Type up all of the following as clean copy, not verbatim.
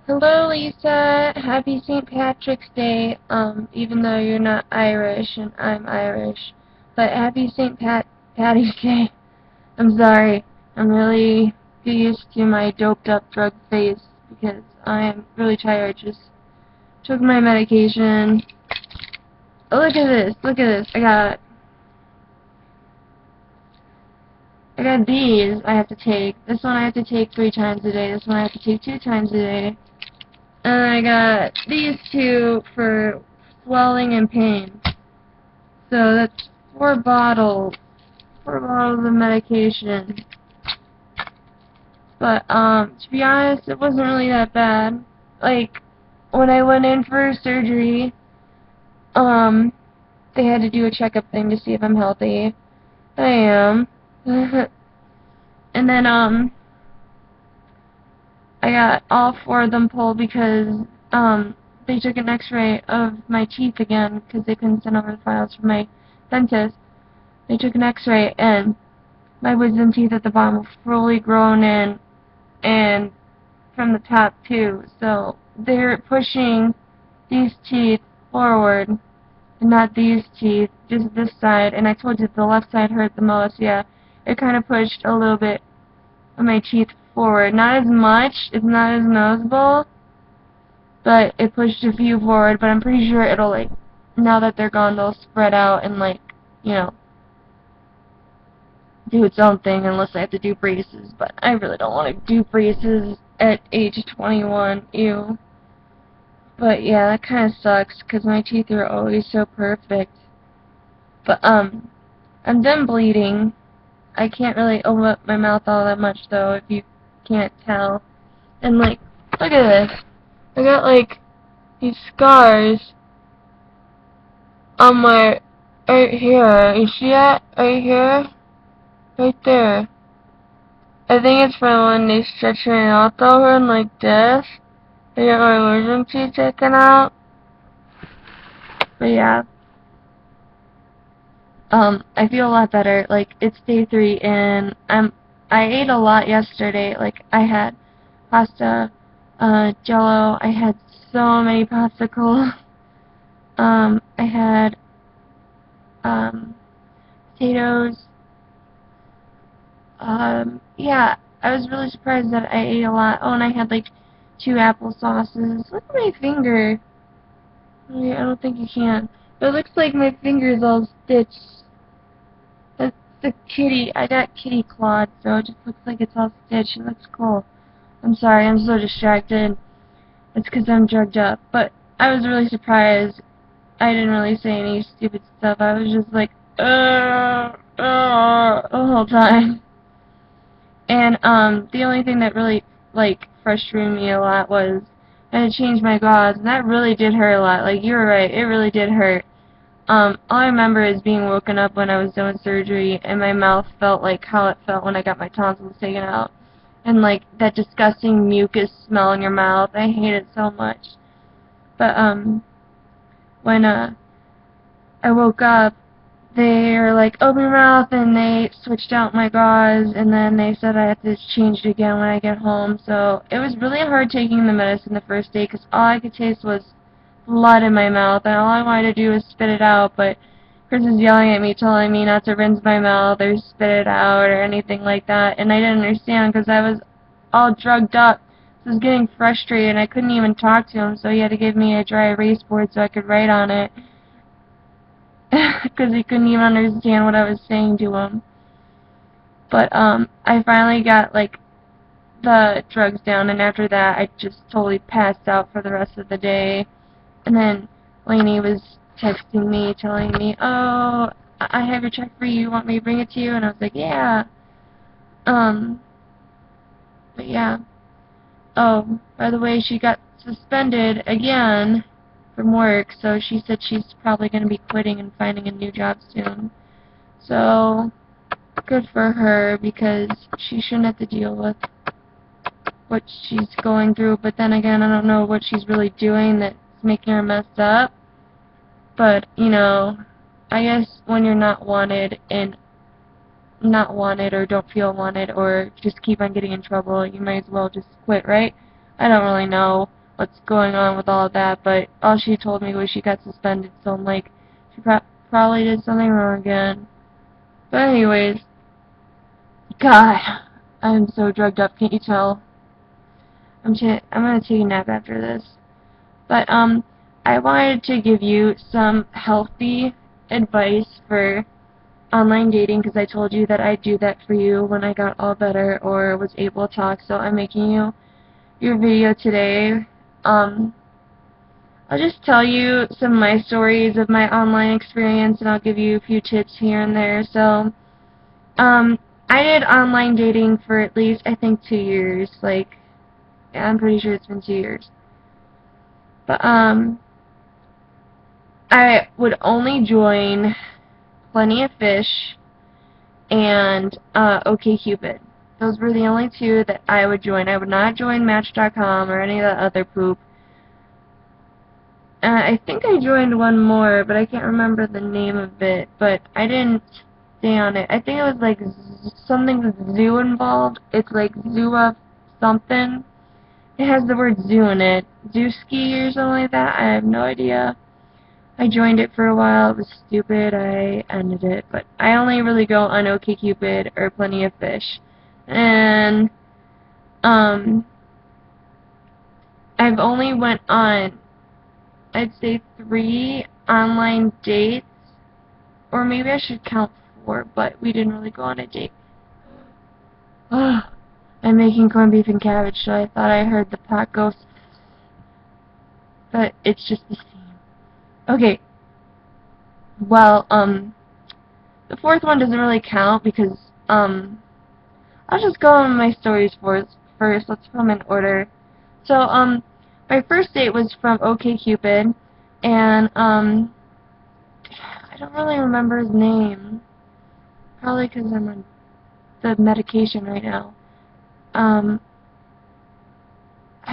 Hello, Lisa. Happy St. Patrick's Day. Even though you're not Irish and I'm Irish, but happy Patty's Day. I'm sorry. I'm really used to my doped up drug face because I am really tired. Just took my medication. Oh, look at this. Look at this. I got these I have to take. This one I have to take 3 times a day. This one I have to take 2 times a day. And I got these 2 for swelling and pain. So that's 4 bottles. 4 bottles of medication. But, to be honest, it wasn't really that bad. Like, when I went in for surgery, they had to do a checkup thing to see if I'm healthy. I am. And then, I got all 4 of them pulled because, they took an x-ray of my teeth again because they couldn't send over the files from my dentist. They took an x-ray and my wisdom teeth at the bottom were fully grown in and from the top too. So they're pushing these teeth forward and not these teeth, just this side. And I told you the left side hurt the most. Yeah, it kind of pushed a little bit of my teeth forward. Not as much, it's not as noticeable, but it pushed a few forward. But I'm pretty sure it'll, like, now that they're gone, they'll spread out and, like, you know, do its own thing unless I have to do braces. But I really don't want to do braces at age 21. Ew. But yeah, that kind of sucks because my teeth are always so perfect. But I'm done bleeding. I can't really open up my mouth all that much though, if you can't tell. And like, look at this. I got like these scars on my right here. You see that? Right here? Right there. I think it's from when they stretch me out over and like this. I got my wisdom teeth taken out. But yeah. I feel a lot better. Like, it's day 3 and I ate a lot yesterday. Like, I had pasta, jello, I had so many popsicles. I had, potatoes. Yeah, I was really surprised that I ate a lot. Oh, and I had, like, 2 applesauces. Look at my finger. I don't think you can. But it looks like my finger's all stitched. That's the kitty. I got kitty clawed, so it just looks like it's all stitched. It looks cool. I'm sorry, I'm so distracted. It's because I'm drugged up. But I was really surprised. I didn't really say any stupid stuff. I was just like, the whole time. And, the only thing that really, like, frustrated me a lot was I had to change my gauze, and that really did hurt a lot. Like, you were right, it really did hurt. All I remember is being woken up when I was doing surgery, and my mouth felt like how it felt when I got my tonsils taken out. And, like, that disgusting mucus smell in your mouth. I hate it so much. But, when, I woke up, they were like, open your mouth, and they switched out my gauze, and then they said I had to change it again when I get home. So, it was really hard taking the medicine the first day, because all I could taste was blood in my mouth, and all I wanted to do was spit it out, but Chris is yelling at me, telling me not to rinse my mouth or spit it out or anything like that, and I didn't understand because I was all drugged up. So I was getting frustrated, and I couldn't even talk to him, so he had to give me a dry erase board so I could write on it, because he couldn't even understand what I was saying to him. But, I finally got, like, the drugs down, and after that, I just totally passed out for the rest of the day. And then Lainey was texting me, telling me, oh, I have your check for you. You want me to bring it to you? And I was like, yeah. But yeah. Oh, by the way, she got suspended again from work, so she said she's probably going to be quitting and finding a new job soon. So, good for her, because she shouldn't have to deal with what she's going through, but then again, I don't know what she's really doing that's making her messed up. But, you know, I guess when you're not wanted or don't feel wanted or just keep on getting in trouble, you might as well just quit, right? I don't really know. what's going on with all of that, but all she told me was she got suspended, so I'm like, she probably did something wrong again. But anyways, God, I'm so drugged up, can't you tell? I'm gonna take a nap after this. But, I wanted to give you some healthy advice for online dating, because I told you that I'd do that for you when I got all better or was able to talk, so I'm making you your video today. I'll just tell you some of my stories of my online experience, and I'll give you a few tips here and there. So, I did online dating for at least, I think, 2 years. Like, yeah, I'm pretty sure it's been 2 years. But, I would only join Plenty of Fish and OkCupid. Those were the only two that I would join. I would not join Match.com or any of the other poop. I think I joined one more, but I can't remember the name of it. But I didn't stay on it. I think it was like something with zoo involved. It's like zoo of something. It has the word zoo in it. Zooski or something like that. I have no idea. I joined it for a while. It was stupid. I ended it. But I only really go on OkCupid or Plenty of Fish. And, I've only went on, I'd say 3 online dates. Or maybe I should count 4, but we didn't really go on a date. I'm making corned beef and cabbage, so I thought I heard the pot go. But it's just the steam. Okay. Well, the 4th one doesn't really count because, I'll just go on my stories first. Let's put them in order. So, my first date was from OkCupid, and, I don't really remember his name. Probably because I'm on the medication right now. I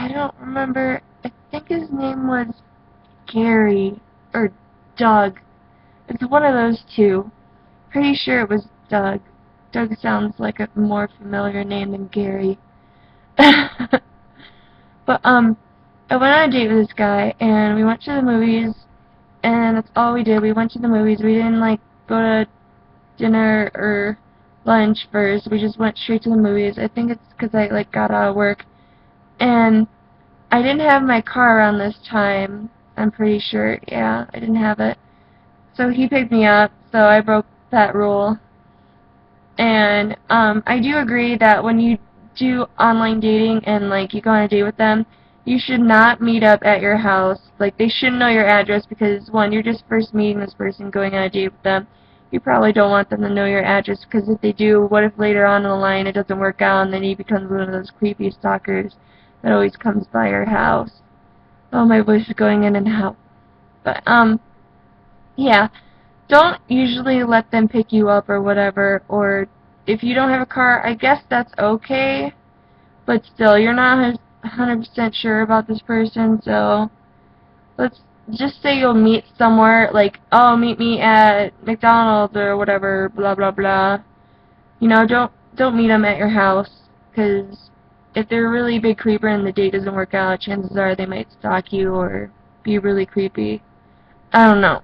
don't remember. I think his name was Gary, or Doug. It's one of those two. Pretty sure it was Doug. Doug sounds like a more familiar name than Gary. But, I went on a date with this guy, and we went to the movies, and that's all we did. We went to the movies. We didn't, like, go to dinner or lunch first. We just went straight to the movies. I think it's because I, like, got out of work. And I didn't have my car around this time. I'm pretty sure. Yeah, I didn't have it. So he picked me up, so I broke that rule. And, I do agree that when you do online dating and, like, you go on a date with them, you should not meet up at your house. Like, they shouldn't know your address because, one, you're just first meeting this person, going on a date with them. You probably don't want them to know your address, because if they do, what if later on in the line it doesn't work out and then he becomes one of those creepy stalkers that always comes by your house. Oh, my voice is going in and out. But, yeah. Don't usually let them pick you up or whatever, or if you don't have a car, I guess that's okay, but still, you're not 100% sure about this person, so let's just say you'll meet somewhere, like, oh, meet me at McDonald's or whatever, blah, blah, blah. You know, don't meet them at your house, because if they're a really big creeper and the date doesn't work out, chances are they might stalk you or be really creepy. I don't know.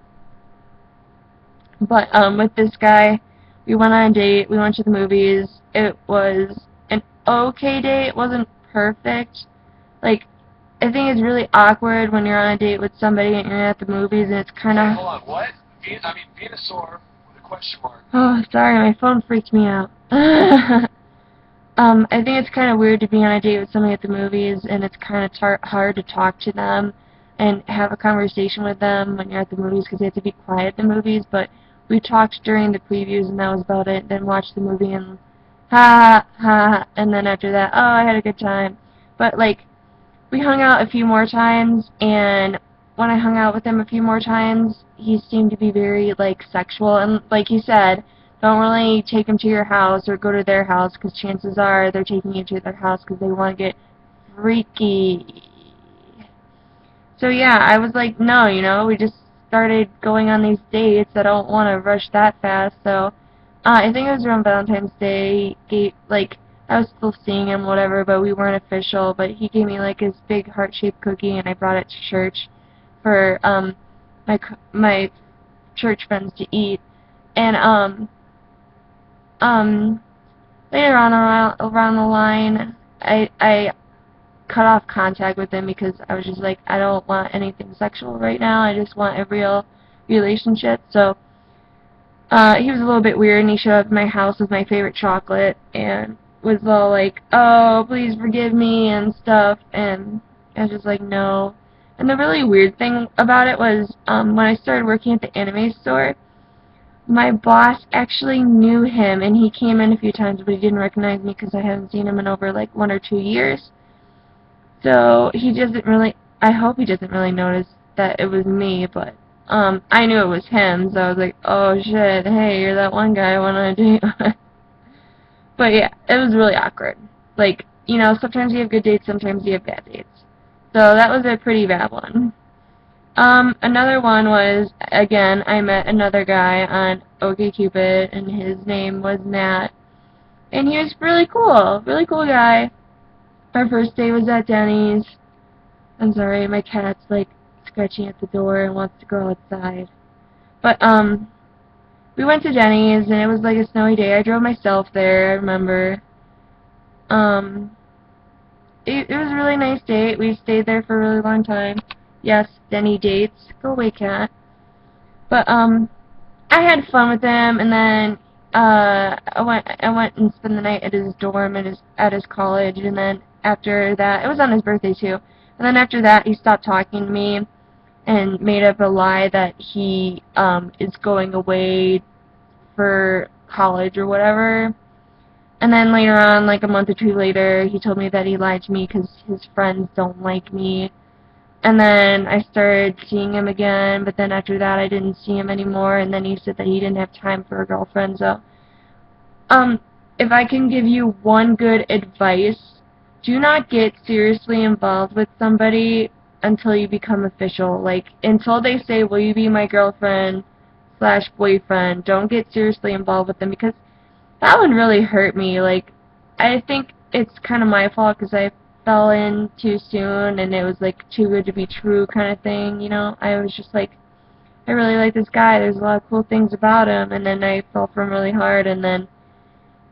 But, with this guy, we went on a date, we went to the movies. It was an okay date. It wasn't perfect. Like, I think it's really awkward when you're on a date with somebody and you're at the movies and it's kind of... Hold on, what? I mean, Venusaur with a question mark. Oh, sorry, my phone freaked me out. I think it's kind of weird to be on a date with somebody at the movies, and it's kind of hard to talk to them and have a conversation with them when you're at the movies, because they have to be quiet at the movies, but we talked during the previews and that was about it, then watched the movie and ha, ha, and then after that, oh, I had a good time. But, like, we hung out a few more times, and when I hung out with him a few more times, he seemed to be very, like, sexual, and like he said, don't really take him to your house or go to their house, because chances are they're taking you to their house because they want to get freaky. So yeah, I was like, no, you know, we just started going on these dates. I don't want to rush that fast, so I think it was around Valentine's Day. Like, I was still seeing him, whatever, but we weren't official. But he gave me like his big heart-shaped cookie, and I brought it to church for my church friends to eat. And later on around the line, I cut off contact with him because I was just like, I don't want anything sexual right now. I just want a real relationship. So he was a little bit weird, and he showed up at my house with my favorite chocolate and was all like, oh, please forgive me and stuff. And I was just like, no. And the really weird thing about it was when I started working at the anime store, my boss actually knew him, and he came in a few times, but he didn't recognize me because I haven't seen him in over like 1 or 2 years. So he doesn't really, I hope he doesn't really notice that it was me, but I knew it was him, so I was like, oh shit, hey, you're that one guy I went on a date with. But yeah, it was really awkward. Like, you know, sometimes you have good dates, sometimes you have bad dates. So that was a pretty bad one. Another one was, again, I met another guy on OkCupid, and his name was Matt. And he was really cool guy. Our first day was at Denny's. I'm sorry, my cat's like scratching at the door and wants to go outside. But, we went to Denny's, and it was like a snowy day. I drove myself there, I remember. It was a really nice date. We stayed there for a really long time. Yes, Denny dates. Go away, cat. But, I had fun with him, and then, I went and spent the night at his dorm at his college, and then after that, it was on his birthday too, and then after that, he stopped talking to me, and made up a lie that he, is going away for college or whatever. And then later on, like a month or two later, he told me that he lied to me because his friends don't like me. And then I started seeing him again, but then after that I didn't see him anymore, and then he said that he didn't have time for a girlfriend. So, if I can give you one good advice, do not get seriously involved with somebody until you become official. Like, until they say, will you be my girlfriend / boyfriend, don't get seriously involved with them, because that would really hurt me. Like, I think it's kind of my fault because I fell in too soon, and it was like too good to be true kind of thing, you know. I was just like, I really like this guy, there's a lot of cool things about him, and then I fell for him really hard. And then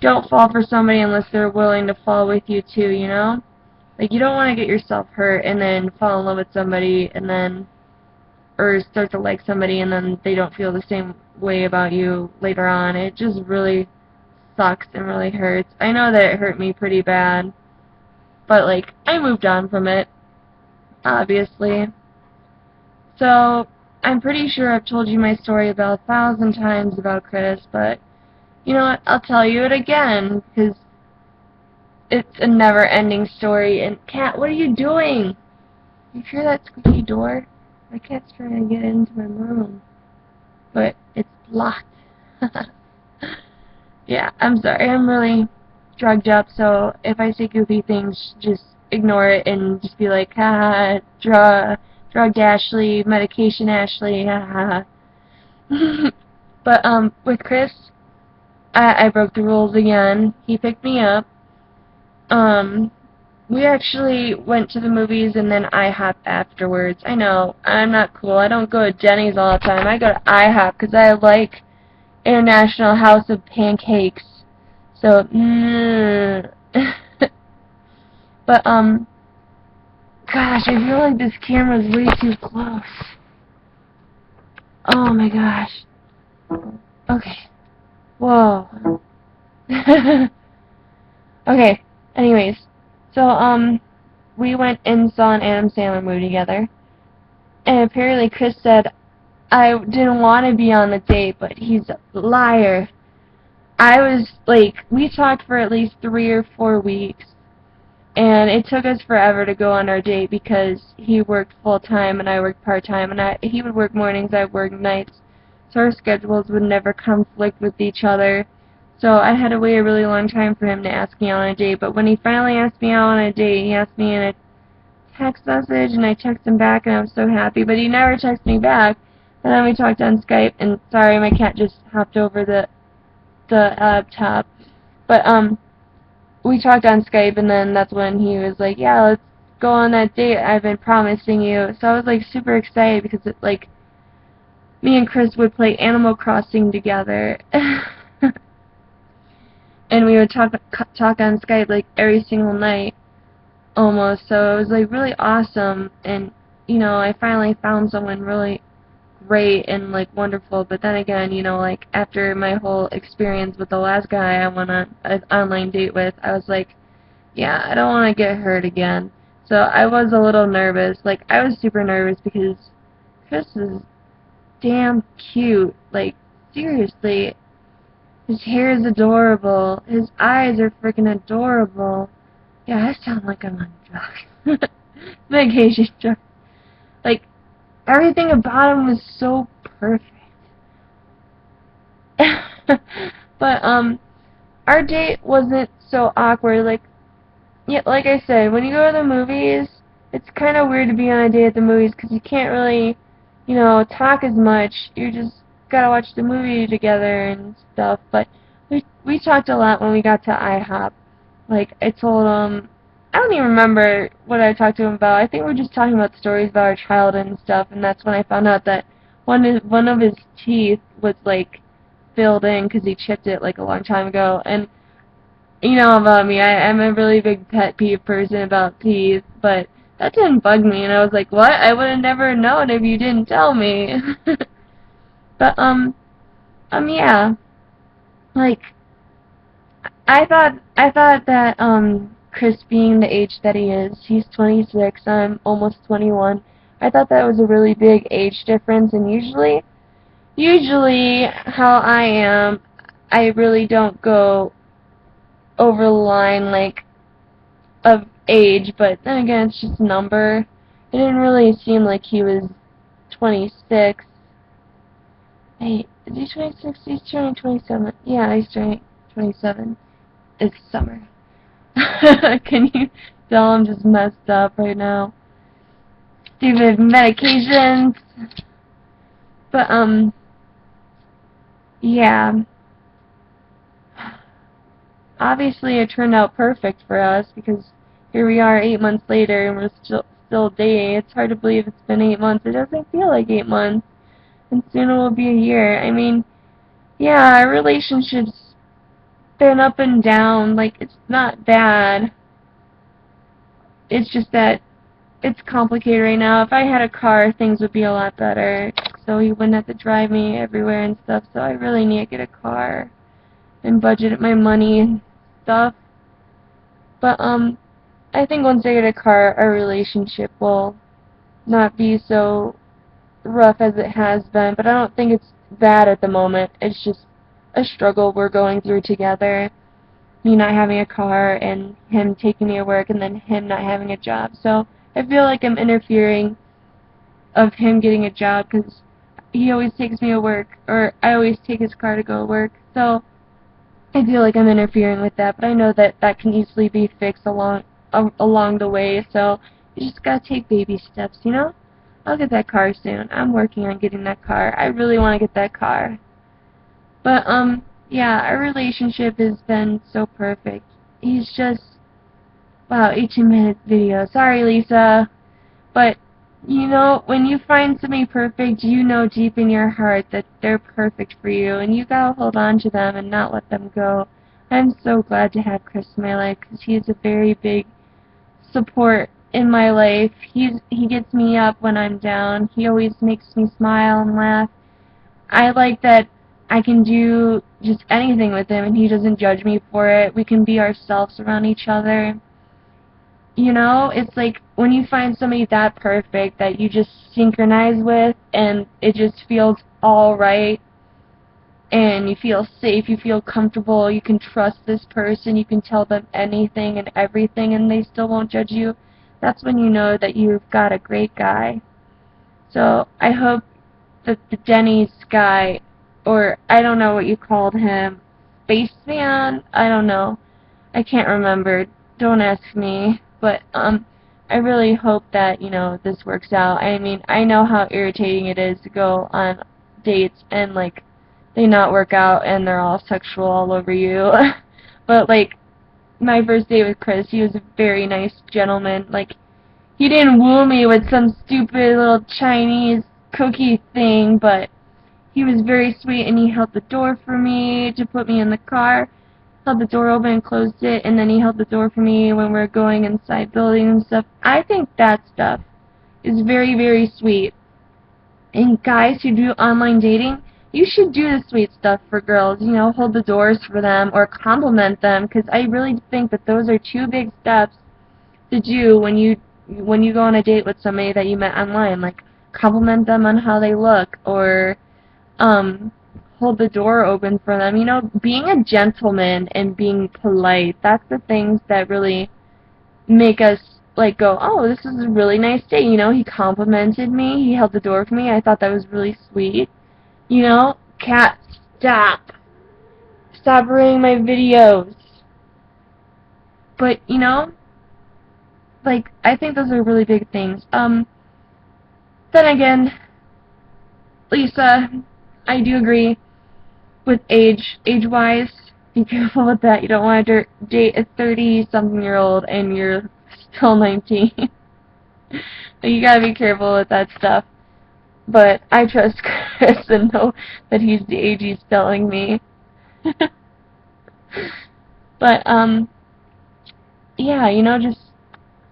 don't fall for somebody unless they're willing to fall with you too, you know. Like, you don't want to get yourself hurt and then fall in love with somebody and then, or start to like somebody and then they don't feel the same way about you later on. It just really sucks and really hurts. I know that it hurt me pretty bad, but like, I moved on from it, obviously. So, I'm pretty sure I've told you my story about 1,000 times about Chris, but you know what, I'll tell you it again, because it's a never-ending story. And Cat, what are you doing? You hear that squeaky door? My cat's trying to get into my room, but it's locked. Yeah, I'm sorry, I'm really drugged up, so if I say goofy things, just ignore it and just be like, haha, drugged Ashley, medication Ashley, haha. But, with Chris, I broke the rules again. He picked me up. We actually went to the movies and then IHOP afterwards. I know, I'm not cool. I don't go to Denny's all the time. I go to IHOP because I like International House of Pancakes. So, but, gosh, I feel like this camera's way too close. Oh my gosh. Okay. Whoa. Okay, anyways. So, we went and saw an Adam Sandler movie together. And apparently Chris said I didn't want to be on the date, but he's a liar. I was, like, we talked for at least 3 or 4 weeks. And it took us forever to go on our date because he worked full-time and I worked part-time. And he would work mornings, I would work nights. So our schedules would never conflict with each other. So I had to wait a really long time for him to ask me out on a date. But when he finally asked me out on a date, he asked me in a text message, and I texted him back, and I was so happy. But he never texted me back. And then we talked on Skype, and sorry, my cat just hopped over the laptop. But, we talked on Skype, and then that's when he was like, yeah, let's go on that date I've been promising you. So I was like super excited because it, like, me and Chris would play Animal Crossing together. And we would talk on Skype like every single night almost. So it was like really awesome, and you know, I finally found someone really great and like wonderful. But then again, you know, like after my whole experience with the last guy I went on an online date with, I was like, yeah, I don't want to get hurt again. So I was a little nervous. Like I was super nervous because Chris is damn cute. Like seriously, his hair is adorable. His eyes are freaking adorable. Yeah, I sound like I'm on drugs. Vacation drugs. Like, everything about him was so perfect. But, our date wasn't so awkward. Like, yeah, like I said, when you go to the movies, it's kind of weird to be on a date at the movies because you can't really, you know, talk as much. You just gotta watch the movie together and stuff. But we talked a lot when we got to IHOP. Like, I told him, I don't even remember what I talked to him about. I think we were just talking about stories about our childhood and stuff, and that's when I found out that one of his teeth was, like, filled in because he chipped it, like, a long time ago. And you know about me, I'm a really big pet peeve person about teeth, but that didn't bug me, and I was like, what? I would have never known if you didn't tell me. But, yeah. Like, I thought that Chris being the age that he is, he's 26, I'm almost 21. I thought that was a really big age difference, and usually how I am, I really don't go over the line like of age, but then again, it's just a number. It didn't really seem like he was 26. Hey, is he 26? He's turning 27. Yeah, he's turning 27. It's summer. Can you tell I'm just messed up right now? Stupid medications. But, yeah. Obviously it turned out perfect for us because here we are 8 months later and we're still dating. It's hard to believe it's been 8 months. It doesn't feel like 8 months. And soon it will be a year. I mean, yeah, our relationship's been up and down. Like, it's not bad. It's just that it's complicated right now. If I had a car, things would be a lot better. So he wouldn't have to drive me everywhere and stuff. So I really need to get a car and budget my money and stuff. But, I think once I get a car, our relationship will not be so rough as it has been. But I don't think it's bad at the moment. It's just a struggle we're going through together. Me not having a car and him taking me to work and then him not having a job. So I feel like I'm interfering of him getting a job because he always takes me to work, or I always take his car to go to work. So I feel like I'm interfering with that, but I know that that can easily be fixed along the way. So you just gotta take baby steps, you know? I'll get that car soon. I'm working on getting that car. I really want to get that car. But yeah, our relationship has been so perfect. He's just, wow, 18-minute video. Sorry, Lisa. But, you know, when you find somebody perfect, you know deep in your heart that they're perfect for you, and you gotta hold on to them and not let them go. I'm so glad to have Chris in my life, because he's a very big support in my life. He gets me up when I'm down. He always makes me smile and laugh. I like that I can do just anything with him, and he doesn't judge me for it. We can be ourselves around each other. You know, it's like when you find somebody that perfect that you just synchronize with and it just feels all right and you feel safe, you feel comfortable, you can trust this person, you can tell them anything and everything and they still won't judge you. That's when you know that you've got a great guy. So I hope that the Denny's guy, or I don't know what you called him, spaceman? I don't know. I can't remember. Don't ask me. But, I really hope that, you know, this works out. I mean, I know how irritating it is to go on dates and, like, they not work out and they're all sexual all over you. But, like, my first date with Chris, he was a very nice gentleman. Like, he didn't woo me with some stupid little Chinese cookie thing, but he was very sweet, and he held the door for me to put me in the car. Held the door open and closed it, and then he held the door for me when we were going inside buildings and stuff. I think that stuff is very, very sweet. And guys who do online dating, you should do the sweet stuff for girls. You know, hold the doors for them or compliment them, because I really think that those are two big steps to do when you go on a date with somebody that you met online. Like, compliment them on how they look, or hold the door open for them. You know, being a gentleman and being polite, that's the things that really make us, like, go, oh, this is a really nice day. You know, he complimented me, he held the door for me, I thought that was really sweet. You know, cat, stop. Stop ruining my videos. But, you know, like, I think those are really big things. Then again, Lisa, I do agree with age-wise. Be careful with that. You don't want to date a 30-something-year-old and you're still 19. So you gotta be careful with that stuff. But I trust Chris and know that he's the age he's telling me. But, yeah, you know, just,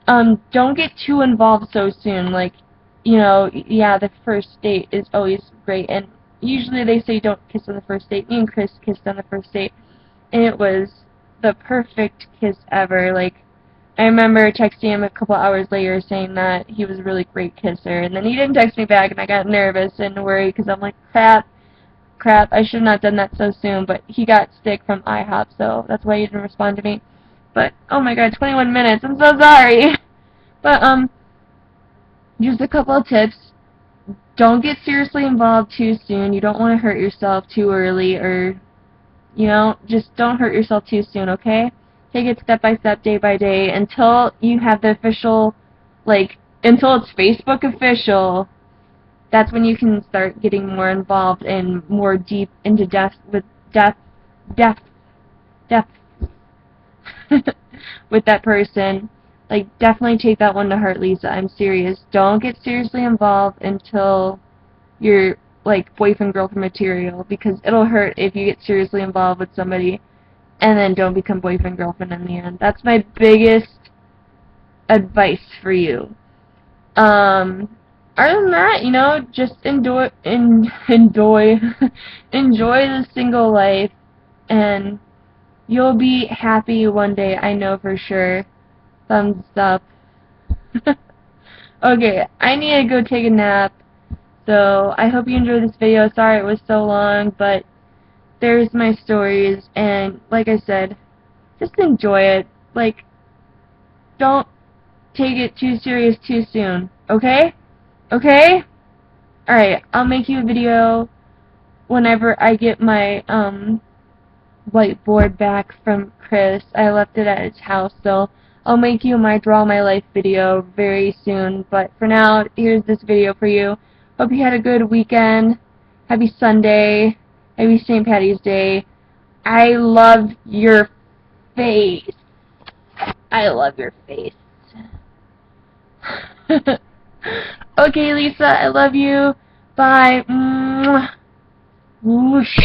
don't get too involved so soon. Like, you know, yeah, the first date is always great, and usually they say don't kiss on the first date. Me and Chris kissed on the first date, and it was the perfect kiss ever. Like, I remember texting him a couple hours later saying that he was a really great kisser, and then he didn't text me back, and I got nervous and worried, because I'm like, crap, I should have not done that so soon, but he got sick from IHOP, so that's why he didn't respond to me. But, oh my god, 21 minutes, I'm so sorry! But, just a couple of tips. Don't get seriously involved too soon. You don't want to hurt yourself too early, or, you know, just don't hurt yourself too soon, okay? Take it step by step, day by day, until you have the official, like, until it's Facebook official. That's when you can start getting more involved and more deep into depth with with that person. Like, definitely take that one to heart, Lisa. I'm serious. Don't get seriously involved until you're, like, boyfriend-girlfriend material, because it'll hurt if you get seriously involved with somebody and then don't become boyfriend-girlfriend in the end. That's my biggest advice for you. Other than that, you know, just enjoy the single life, and you'll be happy one day, I know for sure. Thumbs up. Okay, I need to go take a nap, so I hope you enjoyed this video. Sorry it was so long, but there's my stories, and like I said, just enjoy it. Like, don't take it too serious too soon, okay? Okay? Alright, I'll make you a video whenever I get my whiteboard back from Chris. I left it at his house, so I'll make you my Draw My Life video very soon. But for now, here's this video for you. Hope you had a good weekend. Happy Sunday. Happy St. Patty's Day. I love your face. I love your face. Okay, Lisa, I love you. Bye. Mwah. Whoosh.